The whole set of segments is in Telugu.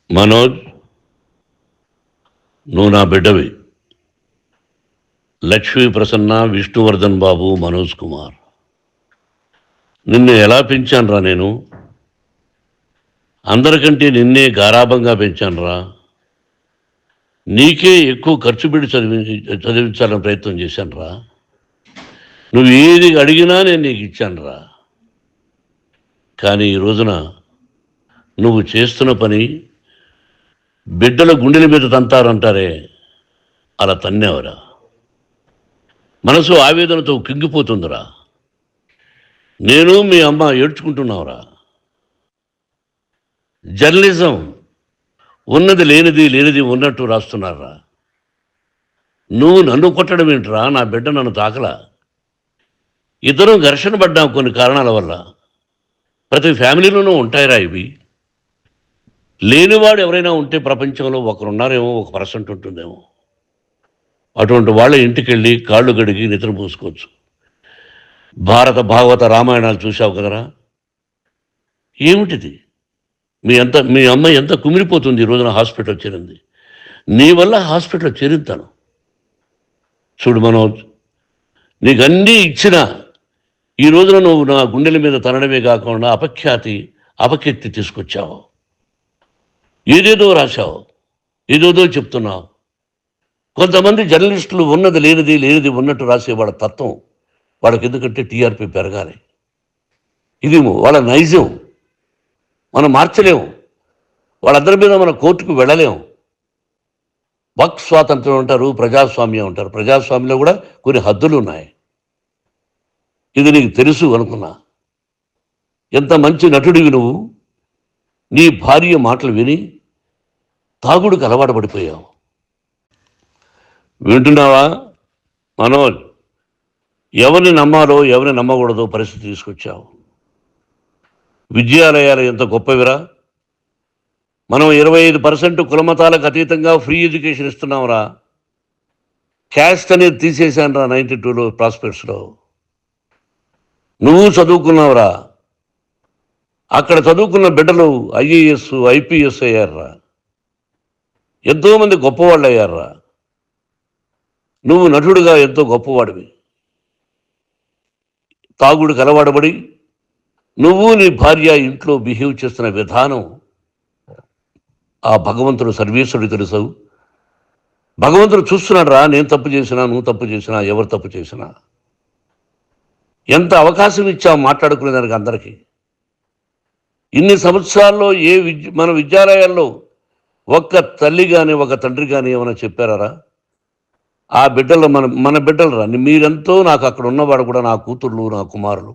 మనోజ్, నువ్వు నా బిడ్డవి. లక్ష్మీ ప్రసన్న, విష్ణువర్ధన్ బాబు, మనోజ్ కుమార్. నిన్ను ఎలా పెంచానురా నేను? అందరికంటే నిన్నే గారాభంగా పెంచానురా. నీకే ఎక్కువ ఖర్చు పెట్టి చదివించాలని ప్రయత్నం చేశానురా. నువ్వు ఏది అడిగినా నేను నీకు ఇచ్చానురా. కానీ ఈ రోజున నువ్వు చేస్తున్న పని బిడ్డల గుండెల మీద తంతారంటారే, అలా తన్నేవరా. మనసు ఆవేదనతో కింగిపోతుందిరా. నేను మీ అమ్మ ఏడ్చుకుంటున్నావురా. జర్నలిజం ఉన్నది లేనిది, లేనిది ఉన్నట్టు రాస్తున్నారా. నువ్వు నన్ను కొట్టడం ఏంట్రా? నా బిడ్డ నన్ను తాకలా. ఇద్దరం ఘర్షణ పడ్డాం కొన్ని కారణాల వల్ల. ప్రతి ఫ్యామిలీలోనూ ఉంటాయిరా ఇవి. లేనివాడు ఎవరైనా ఉంటే ప్రపంచంలో ఒకరున్నారేమో, 1% ఉంటుందేమో. అటువంటి వాళ్ళ ఇంటికి వెళ్ళి కాళ్ళు గడిగి నిద్ర పూసుకోవచ్చు. భారత భాగవత రామాయణాలు చూసావు కదరా. ఏమిటిది? మీ అమ్మ ఎంత కుమిలిపోతుంది ఈ రోజున హాస్పిటల్ చేరింది. నీ వల్ల హాస్పిటల్ చేరుతాను. చూడు మనోజ్, నీకు అన్నీ ఇచ్చినా ఈ రోజున నువ్వు నా గుండెల మీద తనడమే కాకుండా అపకీర్తి తీసుకొచ్చావు. ఏదేదో రాశావు, ఏదేదో చెప్తున్నావు. కొంతమంది జర్నలిస్టులు ఉన్నది లేనిది, లేనిది ఉన్నట్టు రాసే వాళ్ళ తత్వం వాళ్ళకి ఎందుకంటే టీఆర్పీ పెరగాలి. ఇది వాళ్ళ నైజం. మనం మార్చలేము. వాళ్ళందరి మీద మన కోర్టుకు వెళ్ళలేము. వాక్ స్వాతంత్రం అంటారు, ప్రజాస్వామ్యం అంటారు. ప్రజాస్వామ్యంలో కూడా కొన్ని హద్దులు ఉన్నాయి. ఇది నీకు తెలుసు అనుకున్నా. ఎంత మంచి నటుడివి నువ్వు. నీ భార్య మాటలు విని తాగుడుకు అలవాటు పడిపోయావు. వింటున్నావా మనోజ్? ఎవరిని నమ్మాలో ఎవరిని నమ్మకూడదో పరిస్థితి తీసుకొచ్చావు. విద్యాలయాలు ఎంత గొప్పవిరా. మనం 25% కులమతాలకు అతీతంగా ఫ్రీ ఎడ్యుకేషన్ ఇస్తున్నాంరా. క్యాస్ట్ అనేది తీసేశాను రా 92లో ప్రాస్పెక్ట్స్లో. నువ్వు చదువుకున్నావురా. అక్కడ చదువుకున్న బిడ్డలు ఐఏఎస్, ఐపీఎస్ అయ్యారా. ఎంతోమంది గొప్పవాళ్ళు అయ్యారా. నువ్వు నటుడుగా ఎంతో గొప్పవాడివి. తాగుడికి అలవాడబడి నువ్వు నీ భార్య ఇంట్లో బిహేవ్ చేస్తున్న విధానం ఆ భగవంతుడు సర్వేశ్వరుడు తెలుసు. భగవంతుడు చూస్తున్నాడు రా. నేను తప్పు చేసినా, నువ్వు తప్పు చేసినా, ఎవరు తప్పు చేసినా. ఎంత అవకాశం ఇచ్చావు మాట్లాడుకునేదానికి అందరికీ. ఇన్ని సంవత్సరాల్లో మన విద్యాలయాల్లో ఒక్క తల్లి కానీ ఒక తండ్రి కానీ ఏమైనా చెప్పారా? ఆ బిడ్డలు మన బిడ్డలు రా. మీరెంతో నాకు అక్కడ ఉన్నవాడు కూడా నా కూతుర్లు, నా కుమారులు.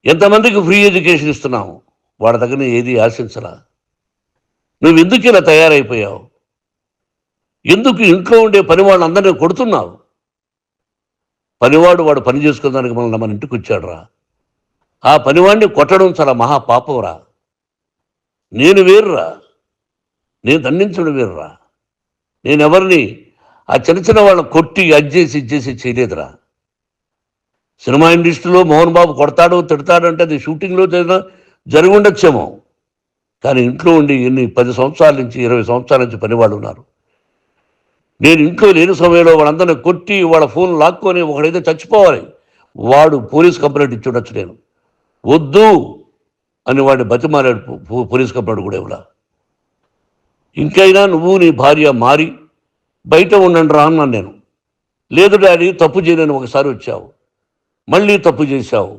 ఎంతమందికి ఫ్రీ ఎడ్యుకేషన్ ఇస్తున్నావు. వాడి దగ్గర ఏది ఆశించరా. నువ్వు ఎందుకు ఇలా తయారైపోయావు? ఎందుకు ఇంట్లో ఉండే పనివాళ్ళని అందరినీ కొడుతున్నావు? పనివాడు వాడు పని చేసుకునేదానికి మన ఇంటికి వచ్చాడు రా. ఆ పనివాడిని కొట్టడం చాలా మహాపాపంరా. నేను వేరురా. నేను దండించడం వేరురా. నేను ఎవరిని ఆ చిన్న వాళ్ళని కొట్టి ఇచ్చేసి చేయలేదురా. సినిమా ఇండస్ట్రీలో మోహన్ బాబు కొడతాడు, తిడతాడు అంటే అది షూటింగ్లో జరిగి ఉండొచ్చేమో. కానీ ఇంట్లో ఉండి 10 సంవత్సరాల నుంచి 20 సంవత్సరాల నుంచి పనివాళ్ళు ఉన్నారు. నేను ఇంట్లో లేని సమయంలో వాళ్ళందరినీ కొట్టి వాళ్ళ ఫోన్ లాక్కొని ఒకడైతే చచ్చిపోవాలి. వాడు పోలీస్ కంప్లైంట్ ఇచ్చి ఉండొచ్చు. నేను వద్దు అని వాడిని బతిమాలాడు. పోలీస్ కంప్లైంట్ కూడా ఇవ్వలా. ఇంకైనా నువ్వు నీ భార్య మారి బయట ఉండండి రా అన్నాను నేను. లేదు డాడీ, తప్పు చేయలేని ఒకసారి వచ్చావు, మళ్ళీ తప్పు చేశావు,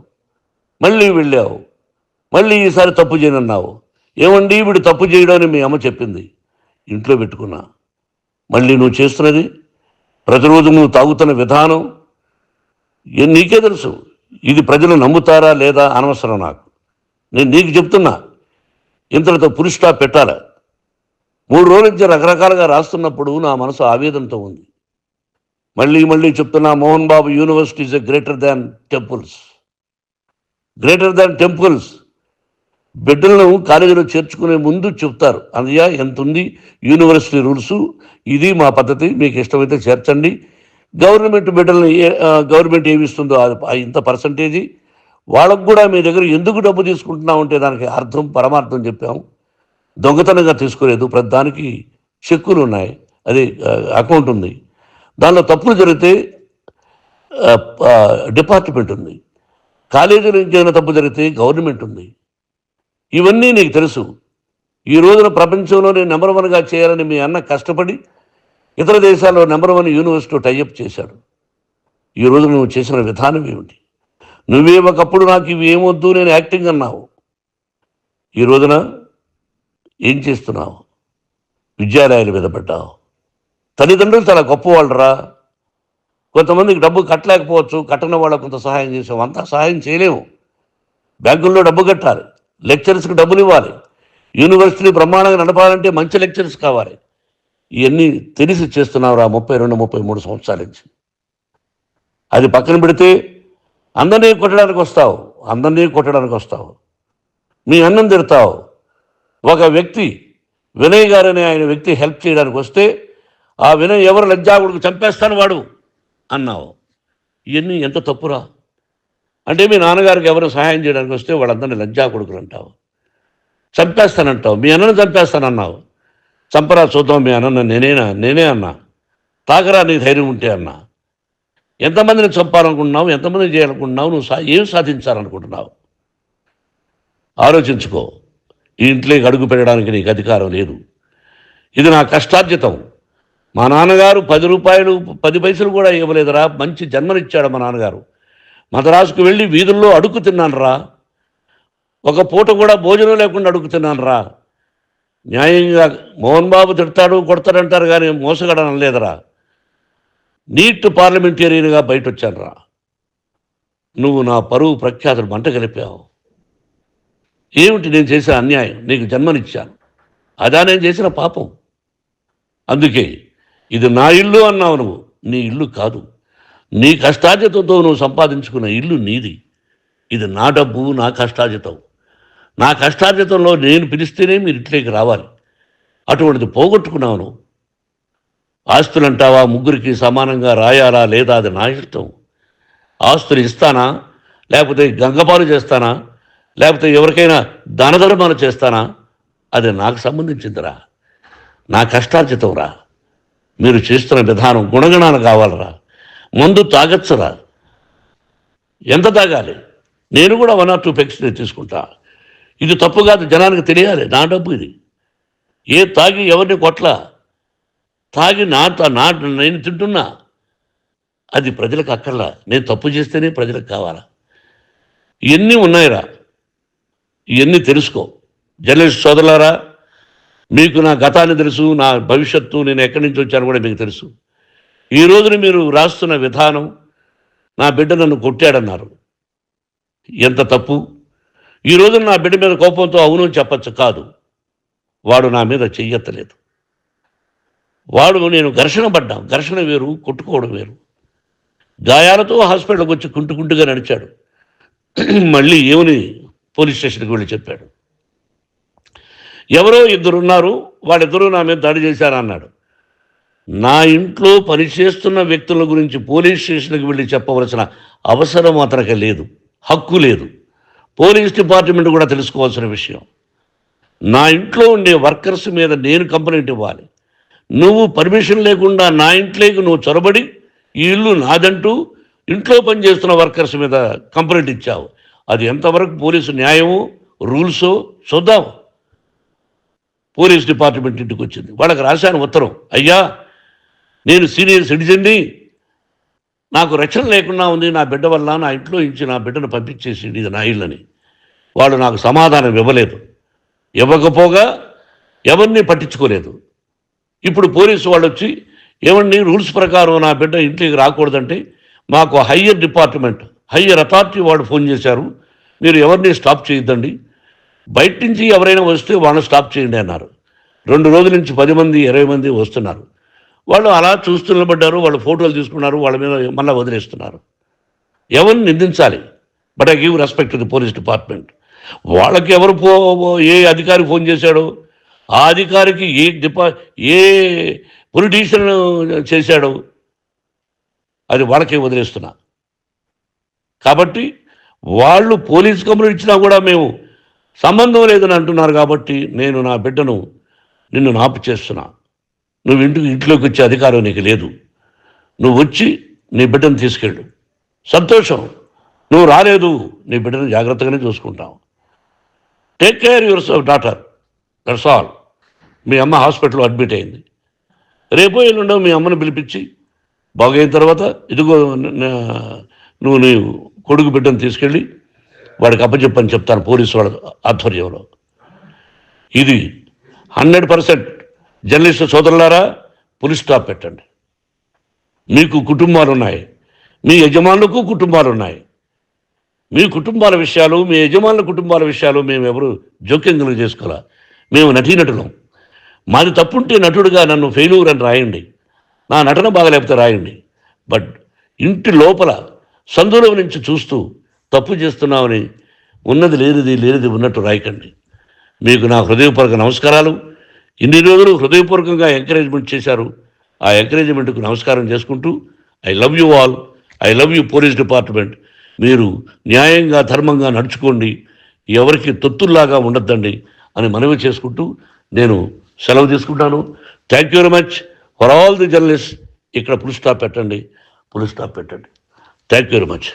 మళ్ళీ వెళ్ళావు, మళ్ళీ ఈసారి తప్పు చేయనన్నావు. ఏమండి వీడు తప్పు చేయడం అని మీ అమ్మ చెప్పింది. ఇంట్లో పెట్టుకున్నా. మళ్ళీ నువ్వు చేస్తున్నది, ప్రతిరోజు నువ్వు తాగుతున్న విధానం నీకే తెలుసు. ఇది ప్రజలు నమ్ముతారా లేదా అనవసరం నాకు. నేను నీకు చెప్తున్నా, ఇంతటితో ఫుల్ స్టాప్ పెట్టాలి. 3 రోజుల నుంచి రకరకాలుగా రాస్తున్నప్పుడు నా మనసు ఆవేదనతో ఉంది. మళ్ళీ చెప్తున్నా, Mohan Babu university is greater than temples. Greater than temples. బిడ్డలను కాలేజీలో చేర్చుకునే ముందు చెప్తారు, అన్నయ్య ఎంత ఉంది యూనివర్సిటీ రూల్స్, ఇది మా పద్ధతి, మీకు ఇష్టమైతే చేర్చండి. గవర్నమెంట్ బిడ్డలను గవర్నమెంట్ ఏమిస్తుందో ఇంత దొంగతనంగా తీసుకోలేదు, ప్రతిదానికి చెక్కులు ఉన్నాయి, అది అకౌంట్ ఉంది. దానిలో తప్పులు జరిగితే డిపార్ట్మెంట్ ఉంది, కాలేజీలో ఇంకేమైనా తప్పు జరిగితే గవర్నమెంట్ ఉంది. ఇవన్నీ నీకు తెలుసు. ఈ రోజున ప్రపంచంలోనే నెంబర్ 1గా చేయాలని మీ అన్న కష్టపడి ఇతర దేశాల్లో నెంబర్ 1 యూనివర్సిటీ టైఅప్ చేశాడు. ఈ రోజు నువ్వు చేసిన విధానం ఏమిటి? నువ్వే ఒకప్పుడు నాకు ఇవి ఏమొద్దు, నేను యాక్టింగ్ అన్నావు. ఈ రోజున ఏం చేస్తున్నావు? విద్యాలయాల మీద పడ్డావు. తల్లిదండ్రులు చాలా గొప్పవాళ్ళరా. కొంతమందికి డబ్బు కట్టలేకపోవచ్చు, కట్టని వాళ్ళకు కొంత సహాయం చేసావు. అంతా సహాయం చేయలేము. బ్యాంకుల్లో డబ్బు కట్టాలి, లెక్చరర్స్కి డబ్బులు ఇవ్వాలి, యూనివర్సిటీ బ్రహ్మాండంగా నడపాలంటే మంచి లెక్చరర్స్ కావాలి. ఇవన్నీ తెలిసి చేస్తున్నావురా 32-33 సంవత్సరాల నుంచి. అది పక్కన పెడితే అందరినీ కొట్టడానికి వస్తావు, మీ అన్నం తిడతావు. ఒక వ్యక్తి వినయ్ గారనే ఆయన వ్యక్తి హెల్ప్ చేయడానికి వస్తే ఆ వినయ్ ఎవరు లజ్జాగుడికి చంపేస్తాను వాడు అన్నావు. ఇవన్నీ ఎంత తప్పురా? అంటే మీ నాన్నగారికి ఎవరు సహాయం చేయడానికి వస్తే వాళ్ళందరినీ లజ్జా కొడుకులు అంటావు, చంపేస్తానంటావు. మీ అన్నను చంపేస్తానన్నావు. చంపరా చూద్దాం మీ అన్న. నేనే అన్నా. తాకరా నీ ధైర్యం ఉంటే అన్నా. ఎంతమందిని చంపాలనుకుంటున్నావు? ఎంతమందిని చేయాలనుకుంటున్నావు? నువ్వు ఏం సాధించాలనుకుంటున్నావు? ఆలోచించుకో. ఈ ఇంట్లోకి అడుగు పెట్టడానికి నీకు అధికారం లేదు. ఇది నా కష్టార్జితం. మా నాన్నగారు 10 రూపాయలు 10 పైసలు కూడా ఇవ్వలేదురా. మంచి జన్మనిచ్చాడు మా నాన్నగారు. మద్రాసుకు వెళ్ళి వీధుల్లో అడుగు తిన్నాను రా. ఒక పూట కూడా భోజనం లేకుండా అడుగు తిన్నాను రా. న్యాయంగా మోహన్ బాబు తిడతాడు కొడతాడంటారు కానీ మోసగడనం లేదురా. నీట్ పార్లమెంటేరియన్గా బయట వచ్చాను రా. నువ్వు నా పరువు ప్రఖ్యాతులు మంట కలిపావు. ఏమిటి నేను చేసిన అన్యాయం? నీకు జన్మనిచ్చాను, అదా నేను చేసిన పాపం. అందుకే ఇది నా ఇల్లు అన్నావు. నువ్వు నీ ఇల్లు కాదు. నీ కష్టార్జితంతో నువ్వు సంపాదించుకున్న ఇల్లు నీది. ఇది నా డబ్బు, నా కష్టార్జితం. నా కష్టార్జితంలో నేను పిలిస్తేనే మీరు ఇంట్లోకి రావాలి. అటువంటిది పోగొట్టుకున్నావు నువ్వు. ఆస్తులు అంటావా? ముగ్గురికి సమానంగా రాయాలా లేదా అది నా ఇష్టం. ఆస్తులు ఇస్తానా, లేకపోతే గంగపాలు చేస్తానా, లేకపోతే ఎవరికైనా దానధర్మాలు చేస్తానా, అది నాకు సంబంధించిందిరా. నా కష్టార్జితం రా. మీరు చేస్తున్న విధానం గుణగణాలు కావాలరా. మందు తాగచ్చురా. ఎంత తాగాలి? నేను కూడా 1 or 2 పెగ్స్ తీసుకుంటా. ఇది తప్పు కాదు, జనానికి తెలియాలి. నా డబ్బు ఇది. తాగి ఎవరిని కొట్లా, తాగి నేను తింటున్నా. అది ప్రజలకు అక్కర్లా. నేను తప్పు చేస్తేనే ప్రజలకు కావాలా. ఇవన్నీ ఉన్నాయిరా. ఇవన్నీ తెలుసుకో. జర్నలిస్ట్ సోదరులారా, మీకు నా గతాన్ని తెలుసు, నా భవిష్యత్తు, నేను ఎక్కడి నుంచి వచ్చాను కూడా మీకు తెలుసు. ఈ రోజున మీరు రాస్తున్న విధానం, నా బిడ్డ నన్ను కొట్టాడన్నారు. ఎంత తప్పు! ఈ రోజున నా బిడ్డ మీద కోపంతో అవును చెప్పచ్చు. కాదు, వాడు నా మీద చెయ్యెత్తలేదు. నేను ఘర్షణ పడ్డాం. ఘర్షణ వేరు, కొట్టుకోవడం వేరు. గాయాలతో హాస్పిటల్కి వచ్చి కుంటుకుంటుగా నడిచాడు. మళ్ళీ ఏమని పోలీస్ స్టేషన్కి వెళ్ళి చెప్పాడు. ఎవరో 2 ఉన్నారు, వాళ్ళిద్దరూ నా మీద దాడి చేశారన్నాడు. నా ఇంట్లో పనిచేస్తున్న వ్యక్తుల గురించి పోలీస్ స్టేషన్కి వెళ్ళి చెప్పవలసిన అవసరం అతనికి లేదు, హక్కు లేదు. పోలీస్ డిపార్ట్మెంట్ కూడా తెలుసుకోవాల్సిన విషయం. నా ఇంట్లో ఉండే వర్కర్స్ మీద నేను కంప్లైంట్ ఇవ్వాలి. నువ్వు పర్మిషన్ లేకుండా నా ఇంట్లోకి నువ్వు చొరబడి ఈ ఇల్లు నాదంటూ ఇంట్లో పనిచేస్తున్న వర్కర్స్ మీద కంప్లైంట్ ఇచ్చావు. అది ఎంతవరకు పోలీసు న్యాయమో రూల్సో చూద్దాం. పోలీస్ డిపార్ట్మెంట్ ఇంటికి వచ్చింది. వాళ్ళకి రాశాను ఉత్తరం, అయ్యా నేను సీనియర్ సిటిజన్ని, నాకు రక్షణ లేకుండా ఉంది, నా బిడ్డ వల్ల నా ఇంట్లో నుంచి నా బిడ్డను పంపించేసి ఇది నా ఇల్లని. వాళ్ళు నాకు సమాధానం ఇవ్వలేదు. ఇవ్వకపోగా ఎవరిని పట్టించుకోలేదు. ఇప్పుడు పోలీసు వాళ్ళు వచ్చి ఏమండి రూల్స్ ప్రకారం నా బిడ్డ ఇంటికి రాకూడదంటే మాకు హయ్యర్ అథారిటీ వాళ్ళు ఫోన్ చేశారు, మీరు ఎవరిని స్టాప్ చేయొద్దండి, బయట నుంచి ఎవరైనా వస్తే వాళ్ళని స్టాప్ చేయండి అన్నారు. 2 రోజుల నుంచి 10 మంది 20 మంది వస్తున్నారు. వాళ్ళు అలా చూస్తూ నిలబడ్డారు. వాళ్ళు ఫోటోలు తీసుకున్నారు, వాళ్ళ మీద మళ్ళీ వదిలేస్తున్నారు. ఎవరిని నిందించాలి? But I give respect to the police department. వాళ్ళకి ఎవరు ఏ అధికారి ఫోన్ చేశాడో, ఆ అధికారికి ఏ పొలిటీషియన్ చేశాడో అది వాళ్ళకే వదిలేస్తున్నా. కాబట్టి వాళ్ళు పోలీస్ కంప్లైంట్ ఇచ్చినా కూడా మేము సంబంధం లేదని అంటున్నారు కాబట్టి నేను నా బిడ్డను నిన్ను నాపు చేస్తున్నా. నువ్వు ఇంట్లోకి వచ్చే అధికారం నీకు లేదు. నువ్వు వచ్చి నీ బిడ్డను తీసుకెళ్ళు. సంతోషం. నువ్వు రాలేదు, నీ బిడ్డను జాగ్రత్తగానే చూసుకుంటావు. Take care your daughter, that's all. మీ అమ్మ హాస్పిటల్లో అడ్మిట్ అయింది. రేపో ఎల్లుండో మీ అమ్మను పిలిపించి బాగైన తర్వాత ఇదిగో నువ్వు నీ కొడుకు బిడ్డను తీసుకెళ్ళి వాడికి అప్పచెప్పని చెప్తాను పోలీసు వాళ్ళ ఆధ్వర్యంలో. ఇది 100% జర్నలిస్టు సోదరులారా, పులి స్టాప్ పెట్టండి. మీకు కుటుంబాలు ఉన్నాయి, మీ యజమానులకు కుటుంబాలు ఉన్నాయి. మీ కుటుంబాల విషయాలు, మీ యజమానుల కుటుంబాల విషయాలు మేము ఎవరు జోక్యం కలుగు చేసుకోవాలా. మేము నటీనటులం. మాది తప్పుంటే నటుడుగా నన్ను ఫెయిల్యూర్ అని రాయండి, నా నటన బాగలేకపోతే రాయండి. బట్ ఇంటి లోపల సందులో నుంచి చూస్తూ తప్పు చేస్తున్నామని ఉన్నది లేనిది ఉన్నట్టు రాయకండి. మీకు నా హృదయపూర్వక నమస్కారాలు. ఇన్ని రోజులు హృదయపూర్వకంగా ఎంకరేజ్మెంట్ చేశారు. ఆ ఎంకరేజ్మెంట్కు నమస్కారం చేసుకుంటూ I love you all. I love you police department. మీరు న్యాయంగా ధర్మంగా నడుచుకోండి, ఎవరికి తొత్తుల్లాగా ఉండొద్దండి అని మనవి చేసుకుంటూ నేను సెలవు తీసుకుంటాను. Thank you very much for all the journalist. ఇక్కడ పులి స్టాప్ పెట్టండి. Thank you very much.